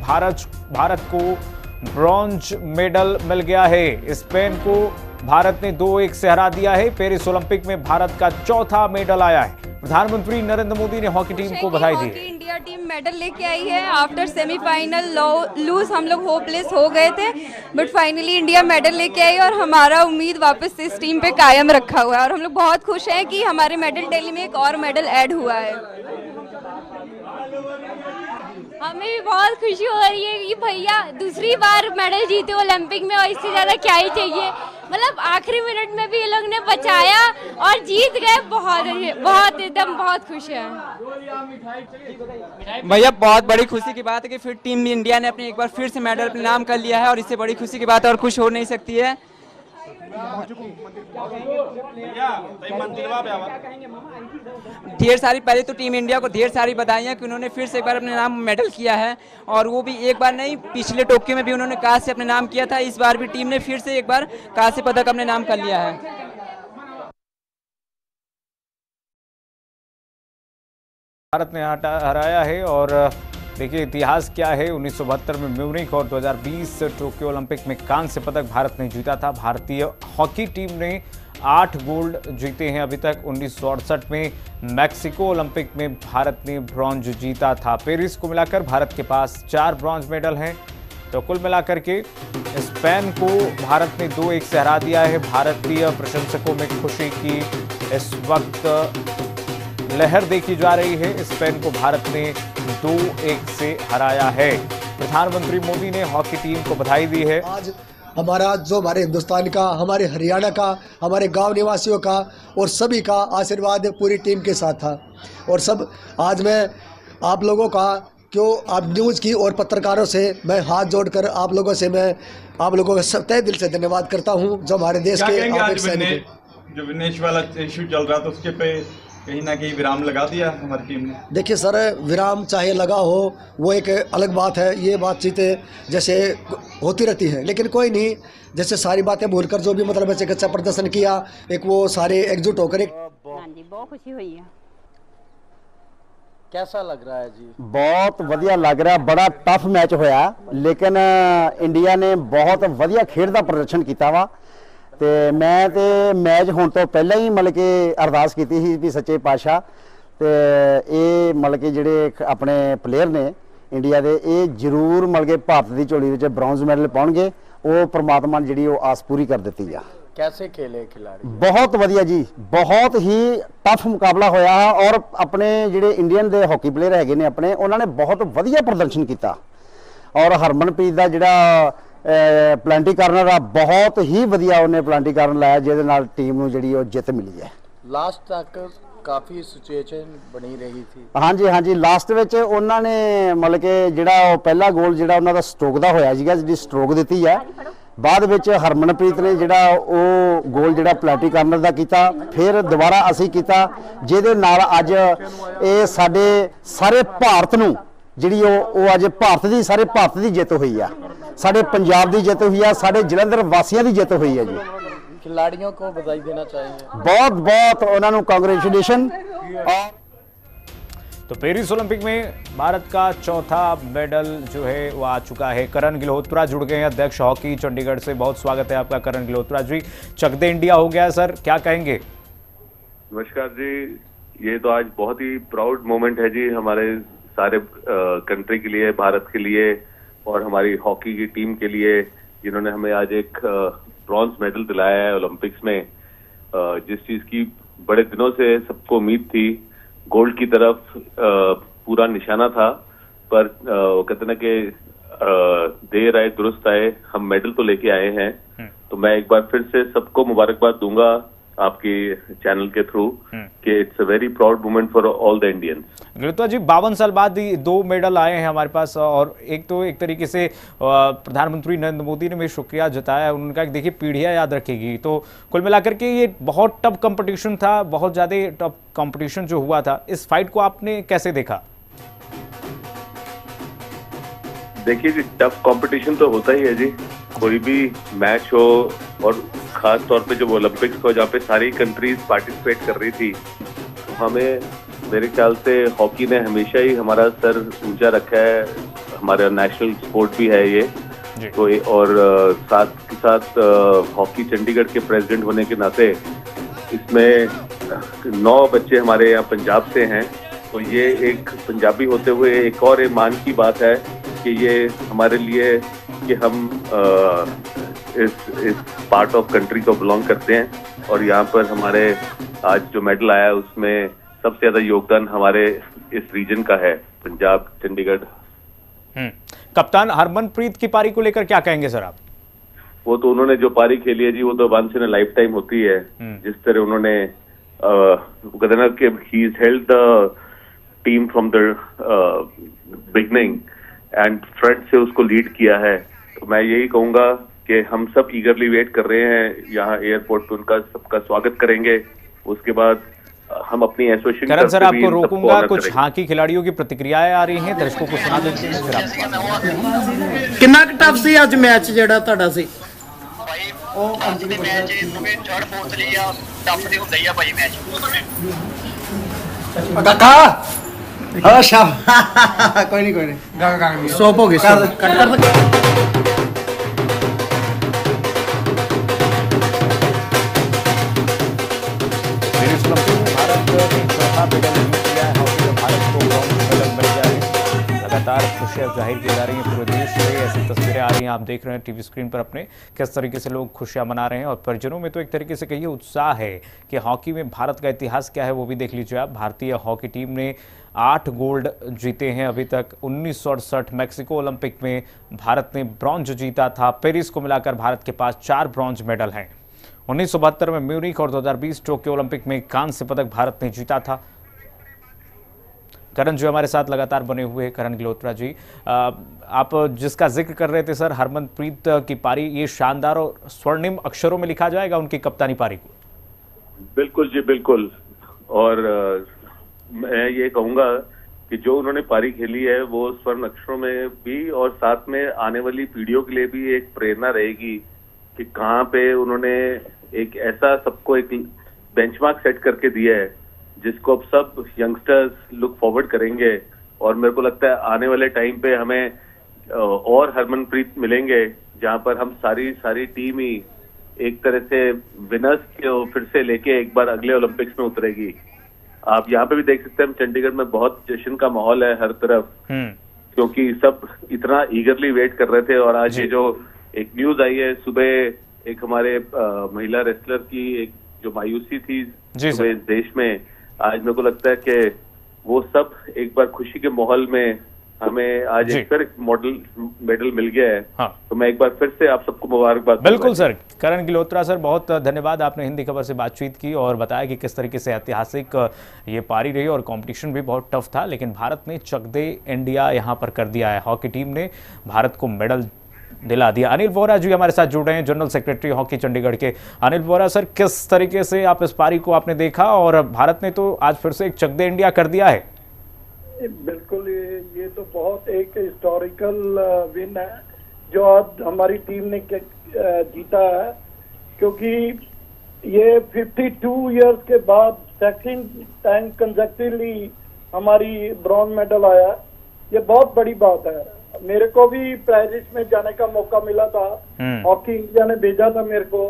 भारत को bronze medal मिल गया है। स्पेन को भारत ने 2-1 से हरा दिया है। पेरिस ओलंपिक में भारत का चौथा मेडल आया है। प्रधानमंत्री नरेंद्र मोदी ने हॉकी टीम को बधाई दी। इंडिया टीम मेडल लेके आई है। आफ्टर सेमीफाइनल लूज हम लोग होपलेस हो गए थे, बट फाइनली इंडिया मेडल लेके आई और हमारा उम्मीद वापस से इस टीम पे कायम रखा हुआ है और हम लोग बहुत खुश हैं कि हमारे मेडल टैली में एक और मेडल ऐड हुआ है। हमें भी बहुत खुशी हो रही है कि भैया दूसरी बार मेडल जीते ओलंपिक में और इससे ज़्यादा क्या ही चाहिए। मतलब आखिरी मिनट में भी ये लोग ने बचाया और जीत गए। बहुत एकदम बहुत खुश है भैया। बहुत बड़ी खुशी की बात है कि फिर टीम इंडिया ने अपने एक बार फिर से मेडल अपने नाम कर लिया है और इससे बड़ी खुशी की बात और कुछ हो नहीं सकती है। ढेर सारी पहले तो टीम इंडिया को ढेर सारी बधाइयां कि उन्होंने फिर से एक बार अपने नाम मेडल किया है और वो भी एक बार नहीं, पिछले टोक्यो में भी उन्होंने कांस्य अपने नाम किया था। इस बार भी टीम ने फिर से एक बार कांस्य पदक अपने नाम कर लिया है। भारत ने हराया है और देखिए इतिहास क्या है। 1972 में म्यूनिख और 2020 टोक्यो ओलंपिक में कांस्य पदक भारत ने जीता था। भारतीय हॉकी टीम ने 8 गोल्ड जीते हैं अभी तक। 1968 में मैक्सिको ओलंपिक में भारत ने ब्रॉन्ज जीता था। पेरिस को मिलाकर भारत के पास 4 ब्रॉन्ज मेडल हैं। तो कुल मिलाकर के स्पेन को भारत ने 2-1 से हरा दिया है। भारतीय प्रशंसकों में खुशी की इस वक्त लहर देखी जा रही है। स्पेन को भारत ने 2-1 से हराया है। प्रधानमंत्री मोदी ने हॉकी टीम को बधाई दी है। आज हमारे हिंदुस्तान का, हमारे हरियाणा का, हमारे गांव निवासियों का और सभी का आशीर्वाद पूरी टीम के साथ था। और सब आज मैं आप लोगों का आप न्यूज़ की और पत्रकारों से मैं हाथ जोड़कर आप लोगों का तहे दिल से धन्यवाद करता हूं जो हमारे देश के जो विनेश वाला इशू चल रहा था उसके पे कहीं ना कहीं विराम लगा दिया हमारी टीम ने। देखिए सर, विराम चाहे लगा हो वो एक अलग बात है। ये बातचीतें जैसे होती रहती हैं, लेकिन कोई नहीं, जैसे सारी बातें भूलकर जो भी मतलब एक अच्छा प्रदर्शन किया, एक वो सारे एकजुट होकर एक बहुत खुशी हुई है। कैसा लग रहा है जी? बहुत वधिया लग रहा। बड़ा टफ मैच होया, लेकिन इंडिया ने बहुत वधिया खेड दा प्रदर्शन किया वा। ਤੇ ਮੈਂ ਤੇ ਮੈਚ ਹੋਣ ਤੋਂ ਪਹਿਲਾਂ ਹੀ ਮਤਲਬ ਕਿ ਅਰਦਾਸ ਕੀਤੀ ਸੀ ਵੀ ਸੱਚੇ ਪਾਤਸ਼ਾਹ ਤੇ ਇਹ ਮਤਲਬ ਕਿ ਜਿਹੜੇ ਆਪਣੇ ਪਲੇਅਰ ਨੇ ਇੰਡੀਆ ਦੇ ਇਹ ਜ਼ਰੂਰ ਮਤਲਬ ਕਿ ਭਾਰਤ ਦੀ ਝੋਲੀ ਵਿੱਚ ਬ੍ਰੌਂਜ਼ ਮੈਡਲ ਪਾਉਣਗੇ। ਉਹ ਪ੍ਰਮਾਤਮਾ ਨੇ ਜਿਹੜੀ ਉਹ ਆਸ ਪੂਰੀ ਕਰ ਦਿੱਤੀ ਆ। कैसे खेले खिलाड़ी? बहुत वधिया जी, बहुत ही टफ मुकाबला होया और अपने ਜਿਹੜੇ ਇੰਡੀਅਨ ਦੇ ਹਾਕੀ ਪਲੇਅਰ ਹੈਗੇ ਨੇ ਆਪਣੇ ਉਹਨਾਂ ਨੇ ਬਹੁਤ ਵਧੀਆ ਪ੍ਰਦਰਸ਼ਨ ਕੀਤਾ और हरमनप्रीत ਦਾ ਜਿਹੜਾ ਪਲਾਂਟੀ ਕਰਨਰ ਆ ਬਹੁਤ ਹੀ ਵਧੀਆ ਉਹਨੇ ਪਲਾਂਟੀ ਕਰਨ ਲਾਇਆ ਜਿਹਦੇ ਨਾਲ ਟੀਮ ਨੂੰ ਜਿਹੜੀ ਉਹ ਜਿੱਤ ਮਿਲੀ ਹੈ। ਲਾਸਟ ਤੱਕ ਕਾਫੀ ਸਿਚੁਏਸ਼ਨ ਬਣੀ ਰਹੀ ਸੀ। ਹਾਂਜੀ ਲਾਸਟ ਵਿੱਚ ਉਹਨਾਂ ਨੇ ਮਤਲਬ ਕਿ ਜਿਹੜਾ ਉਹ ਪਹਿਲਾ ਗੋਲ ਜਿਹੜਾ ਉਹਨਾਂ ਦਾ ਸਟ੍ਰੋਕ ਦਾ ਹੋਇਆ ਸੀਗਾ, ਜਿਹੜੀ ਸਟ੍ਰੋਕ ਦਿੱਤੀ ਹੈ। बाद ਵਿੱਚ ਹਰਮਨਪ੍ਰੀਤ ਨੇ ਜਿਹੜਾ ਉਹ ਗੋਲ ਜਿਹੜਾ ਪਲਾਂਟੀ ਕਰਨਰ ਦਾ ਕੀਤਾ, ਫਿਰ ਦੁਬਾਰਾ ਅਸੀਂ ਕੀਤਾ, ਜਿਹਦੇ ਨਾਲ ਅੱਜ ਇਹ ਸਾਡੇ ਸਾਰੇ ਭਾਰਤ ਨੂੰ ਜਿਹੜੀ ਉਹ ਅੱਜ ਭਾਰਤ ਦੀ ਸਾਰੇ ਭਾਰਤ ਦੀ ਜਿੱਤ ਹੋਈ ਆ, ਸਾਡੇ ਪੰਜਾਬ ਦੀ ਜਿੱਤ ਹੋਈ ਆ, ਸਾਡੇ ਜਲੰਧਰ ਵਾਸੀਆਂ ਦੀ ਜਿੱਤ ਹੋਈ ਹੈ ਜੀ। खिलाड़ियों को बधाई देना चाहिए। बहुत बहुत उन्होंने कांग्रेचुलेशन। तो पेरिस ओलंपिक में भारत का चौथा मेडल जो है वो आ चुका है। करण गिल्होत्रा जुड़ गए हैं, अध्यक्ष हॉकी चंडीगढ़ से। बहुत स्वागत है आपका करण गिल्होत्रा जी। चक दे इंडिया हो गया सर, क्या कहेंगे? नमस्कार जी, ये तो आज बहुत ही प्राउड मोमेंट है जी हमारे सारे कंट्री के लिए, भारत के लिए और हमारी हॉकी की टीम के लिए, जिन्होंने हमें आज एक ब्रॉन्ज मेडल दिलाया है ओलंपिक्स में। जिस चीज की बड़े दिनों से सबको उम्मीद थी, गोल्ड की तरफ पूरा निशाना था, पर वो कहते ना कि देर आए दुरुस्त आए, हम मेडल तो लेके आए हैं। तो मैं एक बार फिर से सबको मुबारकबाद दूंगा आपके चैनल के थ्रू कि it's a very proud moment for all the Indians. Gilhotra ji, 52 साल बाद 2 मेडल आए हैं हमारे पास और एक तरीके से प्रधानमंत्री नरेंद्र मोदी ने भी शुक्रिया जताया है। उनका देखिए पीढ़ियां याद रखेगी। तो कुल मिलाकर के ये बहुत टफ कंपटीशन था, बहुत ज़्यादा टफ कंपटीशन जो हुआ था। इस फाइट को आपने कैसे देखा? देखिए जी, टफ कंपटीशन तो होता ही है जी, कोई भी मैच हो, और खास तौर पे जब ओलंपिक्स हो जहाँ पे सारी कंट्रीज पार्टिसिपेट कर रही थी, तो हमें मेरे ख्याल से हॉकी ने हमेशा ही हमारा सर ऊंचा रखा है। हमारा नेशनल स्पोर्ट भी है ये तो और साथ के साथ हॉकी चंडीगढ़ के प्रेसिडेंट होने के नाते इसमें 9 बच्चे हमारे यहाँ पंजाब से हैं, तो ये एक पंजाबी होते हुए एक और मान की बात है कि ये हमारे लिए कि हम इस पार्ट ऑफ कंट्री को बिलोंग करते हैं और यहाँ पर हमारे आज जो मेडल आया है उसमें सबसे ज्यादा योगदान हमारे इस रीजन का है, पंजाब चंडीगढ़। कप्तान हरमनप्रीत की पारी को लेकर क्या कहेंगे सर आप? वो तो उन्होंने जो पारी खेली है जी वो तो once in a lifetime होती है। जिस तरह उन्होंने कहते ना कि he is held the team from the beginning and front से उसको लीड किया है, तो मैं यही कहूंगा कि हम सब ईगरली वेट कर रहे हैं यहाँ एयरपोर्ट पे, उनका सबका स्वागत करेंगे। उसके बाद हम अपनी एसोसिएशन करण सर आपको रोकूंगा, कुछ हॉकी खिलाड़ियों की प्रतिक्रियाएं आ रही हैं, दर्शकों को सुना देते हैं फिर आप। कितना टफ सी आज मैच ਜਿਹੜਾ ਤੁਹਾਡਾ ਸੀ? ਉਹ ਅੱਜ ਦੇ ਮੈਚ ਜਿਵੇਂ 3rd 4th ਲਈ ਆ ਟਫ ਤੇ ਹੁੰਦਾ ਹੀ ਆ ਭਾਈ ਮੈਚ। ਕਾਕਾ ਅੱਛਾ ਕੋਈ ਨਹੀਂ ਗਾ ਸੋਪ ਹੋ ਗਈ ਕੱਟ ਕਰ लगातार खुशियां जाहिर की जा रही हैं पूरे देश में, ऐसी तस्वीरें आ रही हैं, आप देख रहे हैं टीवी स्क्रीन पर अपने किस तरीके से लोग खुशियां मना रहे हैं और परिजनों में तो एक तरीके से कहिए उत्साह है कि हॉकी में भारत का इतिहास क्या है वो भी देख लीजिए आप। भारतीय हॉकी टीम ने 8 गोल्ड जीते हैं अभी तक। 1968 मैक्सिको ओलंपिक में भारत ने ब्रॉन्ज जीता था। पेरिस को मिलाकर भारत के पास 4 ब्रॉन्ज मेडल हैं। 1972 में म्यूनिख और 2020 टोक्यो ओलंपिक में कांस्य पदक भारत ने जीता था। करण जो हमारे साथ लगातार बने हुए हैं, करण गिलोत्रा जी, आप जिसका जिक्र कर रहे थे सर, हरमनप्रीत की पारी, ये शानदार और स्वर्णिम अक्षरों में लिखा जाएगा उनकी कप्तानी पारी को? बिल्कुल जी बिल्कुल, और मैं ये कहूंगा कि जो उन्होंने पारी खेली है वो स्वर्ण अक्षरों में भी और साथ में आने वाली पीढ़ियों के लिए भी एक प्रेरणा रहेगी कि कहाँ पे उन्होंने एक ऐसा सबको एक बेंचमार्क सेट करके दिया है जिसको अब सब यंगस्टर्स लुक फॉरवर्ड करेंगे। और मेरे को लगता है आने वाले टाइम पे हमें और हरमनप्रीत मिलेंगे जहां पर हम सारी टीम ही एक तरह से विनर्स फिर से लेके एक बार अगले ओलंपिक्स में उतरेगी। आप यहाँ पे भी देख सकते हैं चंडीगढ़ में बहुत जश्न का माहौल है हर तरफ, क्योंकि सब इतना ईगरली वेट कर रहे थे। और आज ये जो एक न्यूज आई है सुबह, एक हमारे महिला रेसलर की एक जो मायूसी थी सुबह इस देश में, आज मेरे को लगता है कि वो सब एक बार खुशी के माहौल में हमें आज एक फिर मेडल मिल गया है। हाँ। तो मैं एक बार फिर से आप सबको मुबारकबाद। बिल्कुल सर, करण गिलोत्रा सर बहुत धन्यवाद, आपने हिंदी खबर से बातचीत की और बताया कि किस तरीके से ऐतिहासिक ये पारी रही और कंपटीशन भी बहुत टफ था, लेकिन भारत ने चक दे इंडिया यहाँ पर कर दिया है। हॉकी टीम ने भारत को मेडल दिला दिया। अनिल वोरा जी हमारे साथ जुड़ रहे हैं, जनरल सेक्रेटरी हॉकी चंडीगढ़ के। अनिल वोरा सर, किस तरीके से आप इस पारी को आपने देखा और भारत ने तो आज फिर से एक चक दे इंडिया कर दिया है? बिल्कुल, ये तो बहुत एक हिस्टोरिकल विन है जो आज हमारी टीम ने जीता है, क्योंकि ये 52 इयर्स के बाद सेकंड टाइम कंसेक्टिवली हमारी ब्रॉन्ज मेडल आया। ये बहुत बड़ी बात है। मेरे को भी पेरिस में जाने का मौका मिला था, हॉकी इंडिया ने भेजा था मेरे को,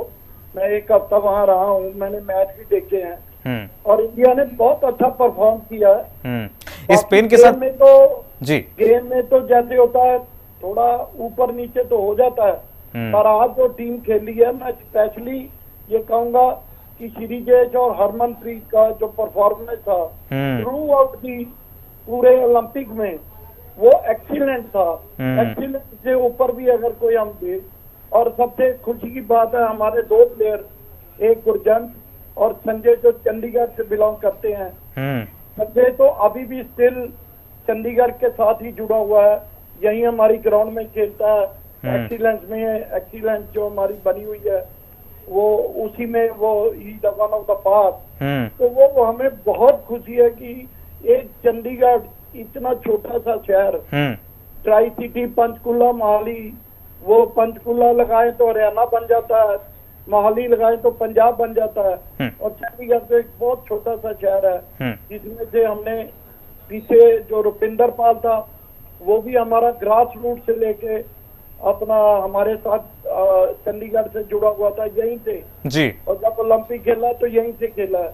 मैं एक हफ्ता वहां रहा हूँ, मैंने मैच भी देखे हैं और इंडिया ने बहुत अच्छा परफॉर्म किया है। स्पेन के साथ में तो जी गेम में तो जैसे होता है थोड़ा ऊपर नीचे तो हो जाता है, पर आज जो टीम खेली है मैं स्पेशली ये कहूंगा कि श्रीजेश और हरमनप्रीत का जो परफॉर्मेंस था थ्रू आउट दी पूरे ओलंपिक में वो एक्सीलेंट था। एक्सीलेंट से ऊपर भी अगर कोई हम दे, और सबसे खुशी की बात है हमारे 2 प्लेयर, एक गुरजंत और संजय जो चंडीगढ़ से बिलोंग करते हैं। संजय तो अभी भी स्टिल चंडीगढ़ के साथ ही जुड़ा हुआ है, यही हमारी ग्राउंड में खेलता है। एक्सीलेंस में एक्सीलेंस जो हमारी बनी हुई है वो उसी में वो is one of the part. तो वो हमें बहुत खुशी है कि एक चंडीगढ़ इतना छोटा सा शहर, ट्राई सिटी पंचकुला मोहाली, वो पंचकुला लगाए तो हरियाणा बन जाता है, मोहाली लगाए तो पंजाब बन जाता है, और चंडीगढ़ तो एक बहुत छोटा सा शहर है जिसमें से हमने पीछे जो रुपिंदर पाल था वो भी हमारा ग्रास रूट से लेके अपना हमारे साथ चंडीगढ़ से जुड़ा हुआ था, यहीं से जी, और जब ओलंपिक खेला तो यहीं से खेला है।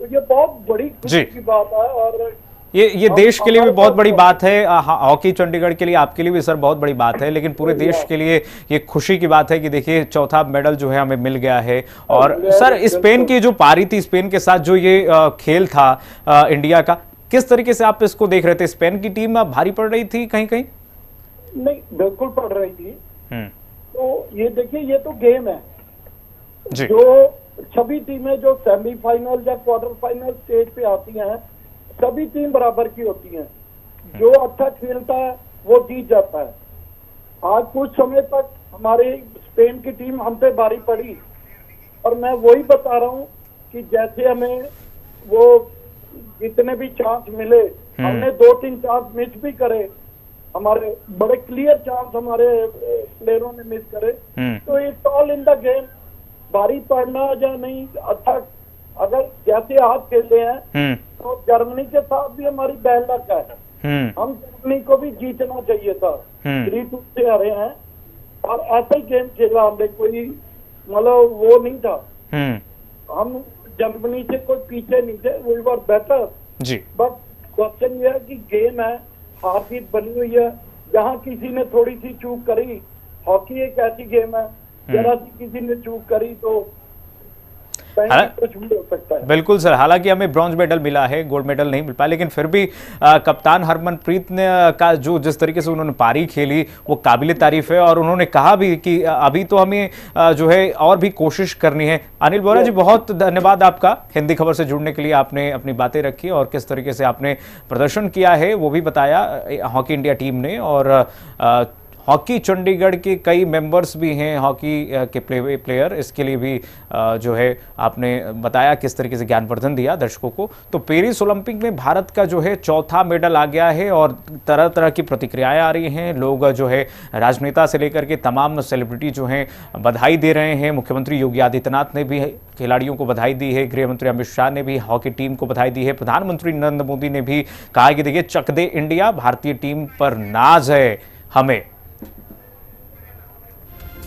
तो ये बहुत बड़ी खुशी की बात है और ये देश के लिए भी बहुत बड़ी बात है। हॉकी चंडीगढ़ के लिए, आपके लिए भी सर बहुत बड़ी बात है, लेकिन पूरे देश के लिए ये खुशी की बात है कि देखिए चौथा मेडल जो है हमें मिल गया है। और सर स्पेन की जो पारी थी, स्पेन के साथ जो ये खेल था इंडिया का, किस तरीके से आप इसको देख रहे थे? स्पेन की टीम भारी पड़ रही थी कहीं कहीं? नहीं, बिल्कुल पड़ रही थी। तो ये देखिए, ये तो गेम है जी। जो सभी टीमें जो सेमीफाइनल या क्वार्टर फाइनल स्टेज पे आती हैं, सभी टीम बराबर की होती हैं। जो अच्छा खेलता है वो जीत जाता है। आज कुछ समय तक हमारी स्पेन की टीम हम पे भारी पड़ी, और मैं वही बता रहा हूँ कि जैसे हमें वो जितने भी चांस मिले, हमने 2-3 चांस मिस भी करे, हमारे बड़े क्लियर चांस हमारे प्लेयरों ने मिस करे। तो it's all in the game. भारी पड़ना या नहीं, अच्छा अगर जैसे आज खेलते हैं तो जर्मनी के साथ भी हमारी बैड लक है। हम जर्मनी को भी जीतना चाहिए था, 3-2 से हारे हैं, और ऐसा ही गेम खेला हमने, कोई मतलब वो नहीं था। हम जर्मनी से कोई पीछे नहीं थे, वी वर बेटर जी। बट क्वेश्चन ये है कि गेम है, हार जीत बनी हुई है। जहाँ किसी ने थोड़ी सी चूक करी, हॉकी एक ऐसी गेम है, जरा सी किसी ने चूक करी तो कुछ भी हो सकता है। बिल्कुल सर, हालांकि हमें ब्रॉन्ज मेडल मिला है, गोल्ड मेडल नहीं मिल पाया, लेकिन फिर भी कप्तान हरमनप्रीत ने का जो जिस तरीके से उन्होंने पारी खेली वो काबिल तारीफ है। और उन्होंने कहा भी कि अभी तो हमें जो है और भी कोशिश करनी है। अनिल बोरा जी, बहुत धन्यवाद आपका हिंदी खबर से जुड़ने के लिए। आपने अपनी बातें रखी और किस तरीके से आपने प्रदर्शन किया है वो भी बताया हॉकी इंडिया टीम ने। और हॉकी चंडीगढ़ के कई मेंबर्स भी हैं हॉकी के प्लेयर, इसके लिए भी जो है आपने बताया किस तरीके से ज्ञानवर्धन दिया दर्शकों को। तो पेरिस ओलंपिक में भारत का जो है चौथा मेडल आ गया है और तरह तरह की प्रतिक्रियाएं आ रही हैं। लोग जो है राजनेता से लेकर के तमाम सेलिब्रिटी जो हैं बधाई दे रहे हैं। मुख्यमंत्री योगी आदित्यनाथ ने भी खिलाड़ियों को बधाई दी है, गृह मंत्री अमित शाह ने भी हॉकी टीम को बधाई दी है, प्रधानमंत्री नरेंद्र मोदी ने भी कहा कि देखिए चक दे इंडिया, भारतीय टीम पर नाज है हमें।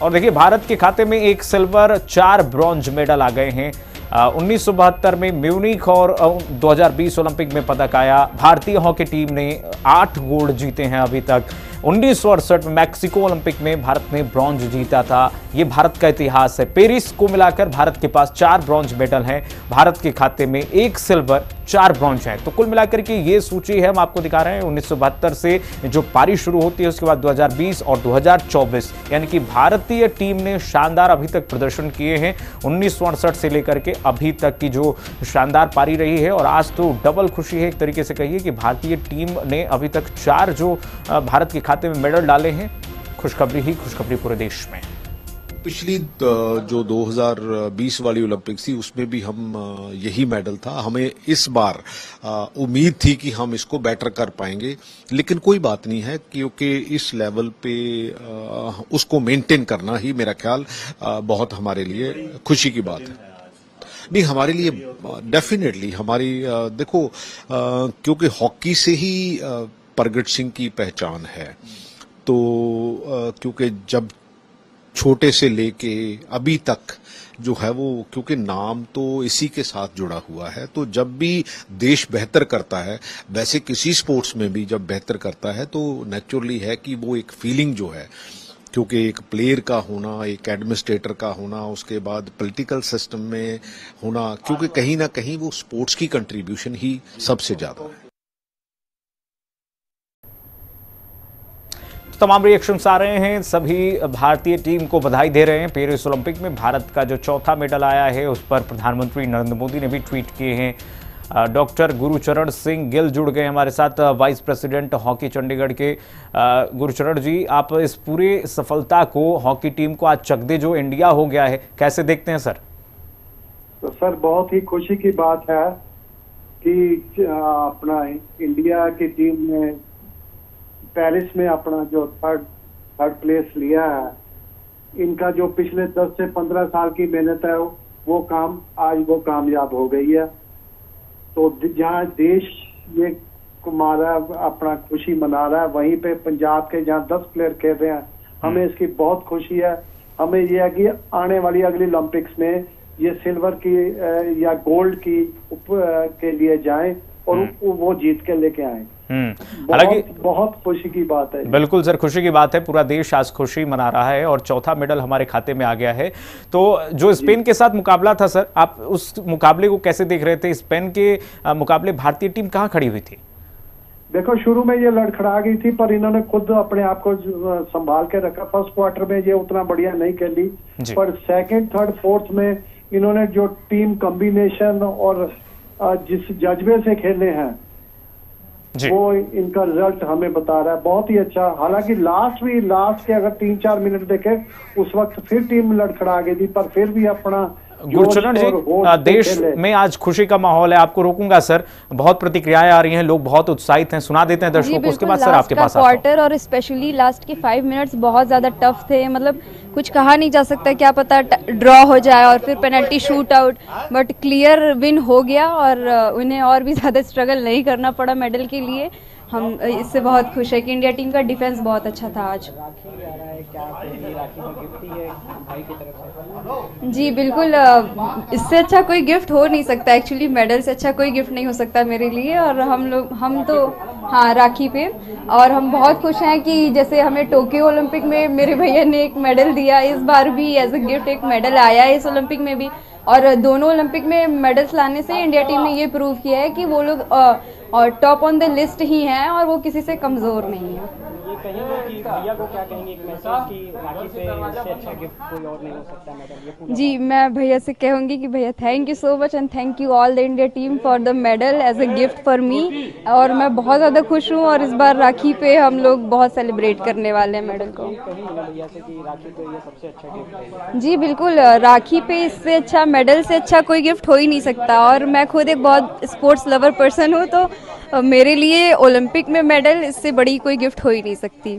और देखिए भारत के खाते में 1 सिल्वर 4 ब्रॉन्ज मेडल आ गए हैं। 1972 में म्यूनिख और 2020 ओलंपिक में पदक आया। भारतीय हॉकी टीम ने 8 गोल्ड जीते हैं अभी तक। 1968 में मैक्सिको ओलंपिक में भारत ने ब्रॉन्ज जीता था। ये भारत का इतिहास है। पेरिस को मिलाकर भारत के पास 4 ब्रॉन्ज मेडल हैं। भारत के खाते में 1 सिल्वर 4 ब्रॉन्ज हैं। तो कुल मिलाकर के ये सूची है, हम आपको दिखा रहे हैं 1972 से जो पारी शुरू होती है उसके बाद 2020 और 2024, यानी कि भारतीय टीम ने शानदार अभी तक प्रदर्शन किए हैं। 1968 से लेकर के अभी तक की जो शानदार पारी रही है। और आज तो डबल खुशी है एक तरीके से कहिए कि भारतीय टीम ने अभी तक 4 जो भारत के खाते में मेडल डाले हैं। खुशखबरी ही खुशखबरी पूरे देश में। पिछली जो 2020 वाली ओलंपिक्स थी उसमें भी हम यही मेडल था। हमें इस बार उम्मीद थी कि हम इसको बेटर कर पाएंगे, लेकिन कोई बात नहीं है क्योंकि इस लेवल पे उसको मेंटेन करना ही मेरा ख्याल बहुत हमारे लिए खुशी की बात है। नहीं, हमारे लिए डेफिनेटली हमारी देखो क्योंकि हॉकी से ही प्रगट सिंह की पहचान है, तो क्योंकि जब छोटे से लेके अभी तक जो है वो क्योंकि नाम तो इसी के साथ जुड़ा हुआ है, तो जब भी देश बेहतर करता है, वैसे किसी स्पोर्ट्स में भी जब बेहतर करता है तो नेचुरली है कि वो एक फीलिंग जो है, क्योंकि एक प्लेयर का होना, एक एडमिनिस्ट्रेटर का होना, उसके बाद पॉलिटिकल सिस्टम में होना, क्योंकि कहीं ना कहीं वो स्पोर्ट्स की कंट्रीब्यूशन ही सबसे ज्यादा है। तमाम रिएक्शंस आ रहे हैं, सभी भारतीय टीम को बधाई दे रहे हैं। पेरिस ओलंपिक में भारत का जो चौथा मेडल आया है उस पर प्रधानमंत्री नरेंद्र मोदी ने भी ट्वीट किए हैं। डॉक्टर गुरुचरण सिंह गिल जुड़ गए हमारे साथ, वाइस प्रेसिडेंट हॉकी चंडीगढ़ के। गुरुचरण जी, आप इस पूरे सफलता को, हॉकी टीम को आज चक दे जो इंडिया हो गया है, कैसे देखते हैं सर? तो सर बहुत ही खुशी की बात है कि अपना इंडिया की टीम ने पेरिस में अपना जो थर्ड प्लेस लिया है। इनका जो पिछले 10 से 15 साल की मेहनत है वो काम आज वो कामयाब हो गई है। तो जहाँ देश ये को मारा है, अपना खुशी मना रहा है। वहीं पे पंजाब के जहाँ 10 प्लेयर खेल रहे हैं, हमें इसकी बहुत खुशी है। हमें यह है कि आने वाली अगली ओलंपिक्स में ये सिल्वर की या गोल्ड की के लिए जाएं और वो जीत के लेके आए। हालांकि बहुत खुशी की बात है। बिल्कुल सर, खुशी की बात है। पूरा देश आज खुशी मना रहा है और चौथा मेडल हमारे खाते में आ गया है। तो जो स्पेन के साथ मुकाबला था सर, आप उस मुकाबले को कैसे देख रहे थे? स्पेन के मुकाबले भारतीय टीम कहाँ खड़ी हुई थी? देखो, शुरू में ये लड़खड़ा गई थी, पर इन्होंने खुद अपने आप को संभाल के रखा। फर्स्ट क्वार्टर में ये उतना बढ़िया नहीं खेली, पर सेकंड, थर्ड, फोर्थ में इन्होंने जो टीम कॉम्बिनेशन और जिस जज्बे से खेले हैं वो इनका रिजल्ट हमें बता रहा है बहुत ही अच्छा। हालांकि लास्ट के अगर 3-4 मिनट देखे उस वक्त फिर टीम लड़खड़ा गई थी, पर फिर भी अपना गुरचरण जी, देश में आज खुशी का माहौल है। आपको रोकूंगा सर, बहुत प्रतिक्रियाएं आ रही हैं, लोग बहुत उत्साहित हैं। सुना देते हैं दर्शकों को, उसके बाद सर आपके पास क्वार्टर और स्पेशली लास्ट के 5 मिनट्स बहुत ज्यादा टफ थे। मतलब कुछ कहा नहीं जा सकता, क्या पता ड्रॉ हो जाए और फिर penalty shoot out, but clear win हो गया और उन्हें और भी ज्यादा स्ट्रगल नहीं करना पड़ा मेडल के लिए। हम इससे बहुत खुश है कि इंडिया टीम का डिफेंस बहुत अच्छा था आज। जी बिल्कुल, इससे अच्छा कोई गिफ्ट हो नहीं सकता। एक्चुअली मेडल से अच्छा कोई गिफ्ट नहीं हो सकता मेरे लिए। और हम तो हाँ, राखी पे, और हम बहुत खुश हैं कि जैसे हमें टोक्यो ओलंपिक में मेरे भैया ने एक मेडल दिया, इस बार भी एज अ गिफ्ट एक मेडल आया है इस ओलंपिक में भी। और दोनों ओलंपिक में मेडल्स लाने से इंडिया टीम ने ये प्रूव किया है कि वो लोग और टॉप ऑन द लिस्ट ही हैं और वो किसी से कमजोर नहीं है। ये कहेंगे कि भैया को क्या कहेंगे एक मैसेज कि राखी पे इससे अच्छा गिफ्ट कोई और नहीं हो सकता मेडल? जी, मैं भैया से कहूंगी कि भैया thank you so much and thank you all the India team for the medal as a gift for me. और मैं बहुत ज़्यादा खुश हूँ और इस बार राखी पे हम लोग बहुत सेलिब्रेट करने वाले हैं मेडल को। भैया से कि राखी पे ये सबसे अच्छा गिफ्ट है। जी बिल्कुल, राखी पे इससे अच्छा, मेडल से अच्छा कोई गिफ्ट हो ही नहीं सकता। और मैं खुद एक बहुत स्पोर्ट्स लवर पर्सन हूँ, तो मेरे लिए ओलंपिक में मेडल इससे बड़ी कोई गिफ्ट हो ही नहीं सकती।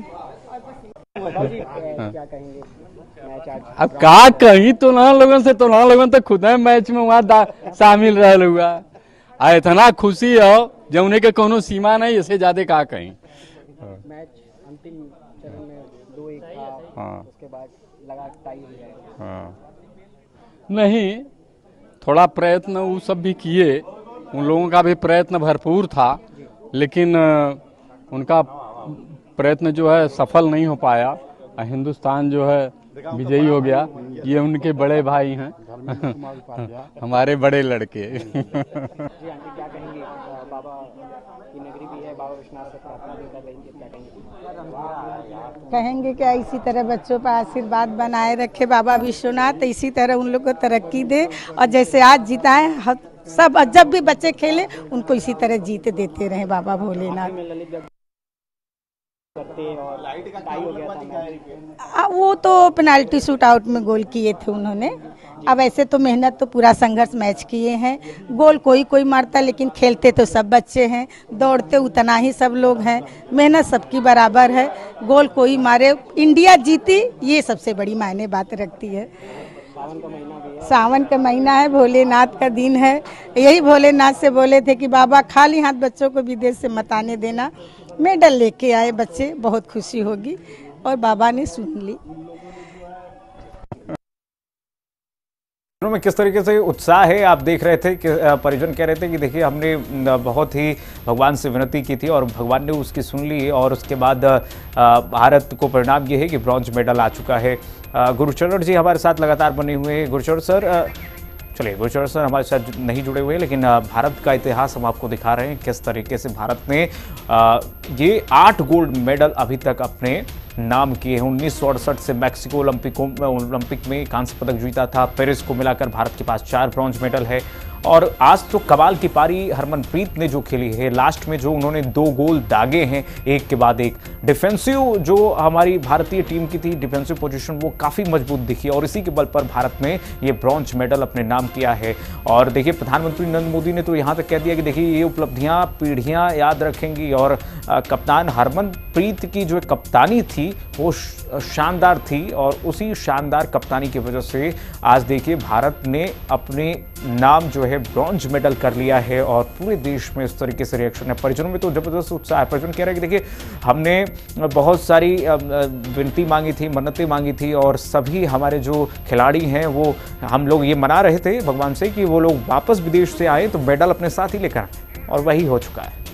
अब का कहीं तो ना लोगन तो खुद मैच में वहाँ शामिल रह हुआ आ, इतना खुशी हो जब उन्हें के कोनो सीमा नहीं, इससे ज्यादा का कहीं। मैच अंतिम चरण में 2-1 था। हाँ। उसके बाद लगा टाई हो जाएगा। हाँ। नहीं, थोड़ा प्रयत्न वो सब भी किए, उन लोगों का भी प्रयत्न भरपूर था, लेकिन उनका प्रयत्न जो है सफल नहीं हो पाया। हिंदुस्तान जो है विजयी हो गया। ये उनके बड़े भाई हैं हमारे बड़े लड़के। जी आंटी क्या कहेंगे? बाबा की नगरी भी है, बाबा विश्वनाथ से प्रार्थना भी कर रही है, क्या कहेंगे? कहेंगे कि इसी तरह बच्चों पर आशीर्वाद बनाए रखे बाबा विश्वनाथ, इसी तरह उन लोग को तरक्की दे और जैसे आज जिताए सब, जब भी बच्चे खेले उनको इसी तरह जीत देते रहे बाबा भोलेनाथ। वो तो पेनाल्टी शूट आउट में गोल किए थे उन्होंने। अब ऐसे तो मेहनत तो पूरा संघर्ष मैच किए हैं, गोल कोई मारता, लेकिन खेलते तो सब बच्चे हैं, दौड़ते उतना ही सब लोग हैं, मेहनत सबकी बराबर है। गोल कोई मारे, इंडिया जीती, ये सबसे बड़ी मायने बात रखती है। सावन का महीना है, भोलेनाथ का दिन है। यही भोलेनाथ से बोले थे कि बाबा खाली हाथ बच्चों को विदेश से मत आने देना, मेडल लेके आए बच्चे, बहुत खुशी होगी। और बाबा ने सुन ली। में किस तरीके से उत्साह है आप देख रहे थे कि परिजन कह रहे थे कि देखिए हमने बहुत ही भगवान से विनती की थी और भगवान ने उसकी सुन ली और उसके बाद भारत को परिणाम ये है कि ब्रॉन्ज मेडल आ चुका है। गुरचरण जी हमारे साथ लगातार बने हुए हैं। गुरचरण सर, चलिए गुरचरण सर हमारे साथ नहीं जुड़े हुए हैं, लेकिन भारत का इतिहास हम आपको दिखा रहे हैं किस तरीके से भारत ने ये 8 गोल्ड मेडल अभी तक अपने नाम किए हैं। 1968 से मैक्सिको ओलंपिक में कांस्य पदक जीता था। पेरिस को मिलाकर भारत के पास 4 ब्रॉन्ज मेडल है। और आज तो कमाल की पारी हरमनप्रीत ने जो खेली है, लास्ट में जो उन्होंने 2 गोल दागे हैं एक के बाद एक। डिफेंसिव जो हमारी भारतीय टीम की थी, डिफेंसिव पोजीशन वो काफ़ी मजबूत दिखी और इसी के बल पर भारत ने ये ब्रॉन्ज मेडल अपने नाम किया है। और देखिए प्रधानमंत्री नरेंद्र मोदी ने तो यहाँ तक कह दिया कि देखिए ये उपलब्धियाँ पीढ़ियाँ याद रखेंगी। और कप्तान हरमनप्रीत की जो कप्तानी थी वो शानदार थी और उसी शानदार कप्तानी की वजह से आज देखिए भारत ने अपने नाम जो है है ब्रॉन्ज मेडल कर लिया है और पूरे देश में इस तरीके से रिएक्शन है। परिजनों में तो जबरदस्त उत्साह है। परिजन कह रहे हैं कि देखिए हमने बहुत सारी विनती मांगी थी, मन्नतें मांगी थी और सभी हमारे जो खिलाड़ी हैं वो हम लोग ये मना रहे थे भगवान से कि वो लोग वापस विदेश से आए तो मेडल अपने साथ ही लेकर आए और वही हो चुका है।